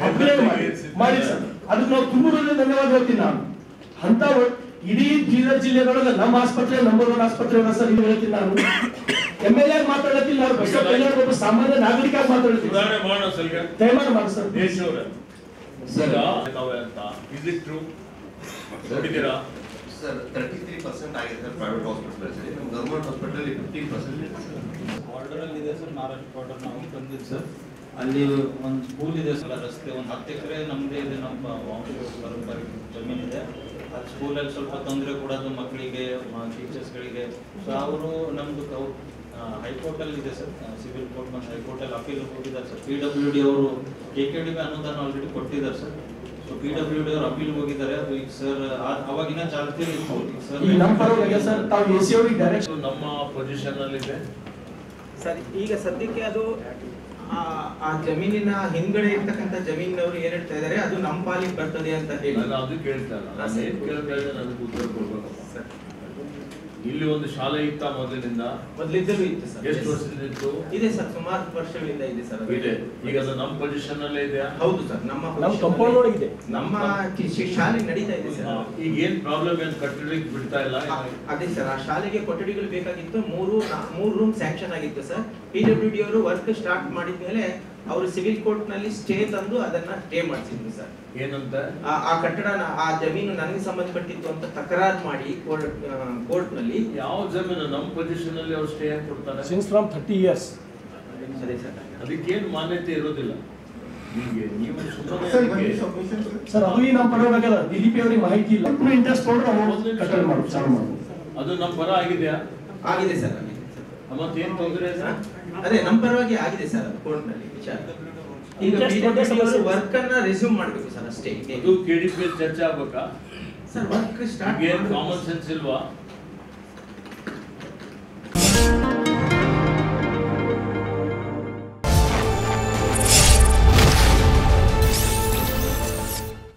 Upgrade ಮಾಡಿ sir. ಅದಕ್ಕೆ ನಾವು ತುಂಬಾ ಧನ್ಯವಾದ ಹೇಳ್ತೀನಿ ನಾನು. ಅಂತ ಇಡೀ ಬೀದರ್ ಜಿಲ್ಲೆದೊಳಗೆ ನಮ್ಮ ಆಸ್ಪತ್ರೆ ನಂಬರ್ 1 ಆಸ್ಪತ್ರೆ ಅದ ಸರ್. ಇದು ಹೇಳ್ತೀನಿ ನಾನು. MLA ಮಾತಾಡತ್ತಿಲ್ಲ, ಒಬ್ಬ ಸಾಮಾನ್ಯ ನಾಗರಿಕ ಮಾತಾಡ್ತೀನಿ. ದಯಮಾಡಿ ಮಾಡಿ ಸರ್. ಸರ್ 33% ಆಗಿದೆ ಸರ್ ಪ್ರೈವೇಟ್ ಹಾಸ್ಪಿಟಲ್ ಅಲ್ಲಿ. ನಮ್ಮ ಗವರ್ನಮೆಂಟ್ ಹಾಸ್ಪಿಟಲ್ ಅಲ್ಲಿ 15% ಬಾರ್ಡರ್ ಅಲ್ಲಿ ಇದೆ ಸರ್. ಮಹಾರಾಷ್ಟ್ರ ಬಾರ್ಡರ್ ನಾವು ಬಂದಿದ್ದು ಸರ್. ಅಲ್ಲಿ ಒಂದು ಸ್ಕೂಲ್ ಇದೆ ಸರ್, ರಸ್ತೆ ಒಂದು 10 ಎಕರೆ ನಮ್ಮದೇ ಇದೆ, ನಮ್ಮ ಪರಂಪರೆ ಜಮೀನಿದೆ. ಅದು ಸ್ಕೂಲಲ್ಲಿ ಸ್ವಲ್ಪ ತೊಂದರೆ ಕೊಡೋದು ಮಕ್ಕಳಿಗೆ, ಟೀಚರ್ಸ್ಗಳಿಗೆ. ಸೊ ಅವರು ನಮ್ಮದು ಹೈಕೋರ್ಟಲ್ಲಿ ಇದೆ ಸರ್, ಸಿವಿಲ್ ಕೋರ್ಟ್ ಮತ್ತು ಹೈಕೋರ್ಟಲ್ಲಿ ಅಪೀಲ್ ಹೋಗಿದ್ದಾರೆ ಸರ್. PWD ಅವರು KKDB ಅನುದಾನ ಆಲ್ರೆಡಿ ಕೊಟ್ಟಿದ್ದಾರೆ ಸರ್. ಸೊ PWD ಅವರು ಅಪೀಲ್ ಹೋಗಿದ್ದಾರೆ. ಅದು ಈಗ ಸರ್ ಅವಾಗಿನ ಚಾಲ್ತಿ ಸರ್ ನಮ್ಮ ಪರವಾಗಿ ಸರ್ ತಾವು AC ಅವರಿಗೆ ಡೈರೆಕ್ಟ್ ನಮ್ಮ ಪೊಸಿಷನ್ ಅಲ್ಲಿ ಇದೆ ಸರ್. ಈಗ ಸದ್ಯಕ್ಕೆ ಅದು ಆ ಜಮೀನಿನ ಹಿಂದ್ಗಡೆ ಇರ್ತಕ್ಕಂಥ ಜಮೀನಿನವರು ಏನ್ ಹೇಳ್ತಾ ಇದಾರೆ, ಅದು ನಮ್ಮ ಪಾಲಿಗೆ ಬರ್ತದೆ ಅಂತ ಹೇಳಿ ನಾನು ಅದು ಕೇಳ್ತಾ ಇಲ್ಲ. ನಾನು ಏನ್ ಕೇಳ್ತಾ ಇದ್ದೆ ನನಗೆ ಉತ್ತರ ಕೊಡ್ಬೇಕು ಸರ್. ಇಲ್ಲಿ ಒಂದು ಶಾಲೆ ಇತ್ತ ಮೊದಲಿನಿಂದ? ಮೊದಲಿದ್ದಲೂ ಇತ್ತು ಸರ್. ಎಷ್ಟು ವರ್ಷದಿಂದ ಇತ್ತು? ಇದೆ ಸರ್, ಸುಮಾರು ವರ್ಷಗಳಿಂದ ಇದೆ ಸರ್. ಇದೆ. ಈಗ ಅದು ನಮ್ಮ ಪೊಸಿಷನ್ ಅಲ್ಲೇ ಇದೆಯಾ? ಹೌದು ಸರ್, ನಮ್ಮ ಕಂಪೌಂಡ್ ಒಳಗಿದೆ. ನಮ್ಮ ಶಾಲೆ ನಡೀತಾ ಇದೆ ಸರ್. ಈಗ ಏನ್ ಪ್ರಾಬ್ಲಮ್ ಏನ್ ಕಟ್ಟಡಕ್ಕೆ ಬಿಡ್ತಾ ಇಲ್ಲ? ಅದೇ ಸರ್, ಆ ಶಾಲೆಗೆ ಕೊಠಡಿಗಳು ಬೇಕಾಗಿತ್ತು. ಮೂರು ರೂಮ್ ಸ್ಯಾಂಕ್ಷನ್ ಆಗಿತ್ತು ಸರ್. PWD ಅವರು ವರ್ಕ್ ಸ್ಟಾರ್ಟ್ ಮಾಡಿದ್ಮೇಲೆ ಅವರು ಸಿವಿಲ್ ಕೋರ್ಟ್ ನಲ್ಲಿ ಸ್ಟೇ ತಂದು ಅದನ್ನ ಸ್ಟೇ ಮಾಡಿಸಿದ್ರು ಸರ್. ಏನಂತ? ಆ ಕಟ್ಟಡ ಆ ಜಮೀನು ನನಗೆ ಸಂಬಂಧಪಟ್ಟಿತ್ತು ಅಂತ ತಕರಾರು ಮಾಡಿ ಕೋರ್ಟ್ ನಲ್ಲಿ. ಯಾವ ಜಮೀನು ನಮ್ಮ ಪೊಸಿಷನ್ ಅಲ್ಲಿ ಅವ್ರು ಸ್ಟೇ ಆಗಿ ಕೊಡ್ತಾರೆ? Since from 30 years. ಅದೇ ಸರ್, ಅದಕ್ಕೇನು ಮಾನ್ಯತೆ ಇರೋದಿಲ್ಲ. ನಿಮಗೆ ನೀವು ಸರ್ ಅದು ನಮ್ಮ ಪರವಾಗಲ್ಲ. ದಿಲೀಪ್ ಅವರಿಗೆ ಮಾಹಿತಿ ಇಲ್ಲ. ಇಂಟ್ರೆಸ್ಟ್ ಕೊಟ್ಟರೆ ಕಟ್ಟಡ ಮಾಡೋದು ಚಾಲು ಮಾಡೋದು. ಅದು ನಮ್ಮ ಪರ ಆಗಿದೆಯಾ? ಆಗಿದೆ ಸರ್. ಮತ್ತೇನು ತೊಂದರೆ? ಅದೇ ನಮ್ಮ ಪರವಾಗಿ ಆಗಿದೆ ಸರ್ ಕೋರ್ಟ್ ನಲ್ಲಿ ವಿಚಾರ. ಈಗ ವರ್ಕ್ ಅನ್ನ ರೆಸ್ಯೂಮ್ ಮಾಡಬೇಕು ಸರ್ ಅಷ್ಟೇ. ಅದು KDP ಚರ್ಚೆ ಆಗ್ಬೇಕಾ ಸರ್? ವರ್ಕ್ ಸ್ಟಾರ್ಟ್ ಏನು ಕಾಮನ್ ಸೆನ್ಸ್ ಇಲ್ವಾ?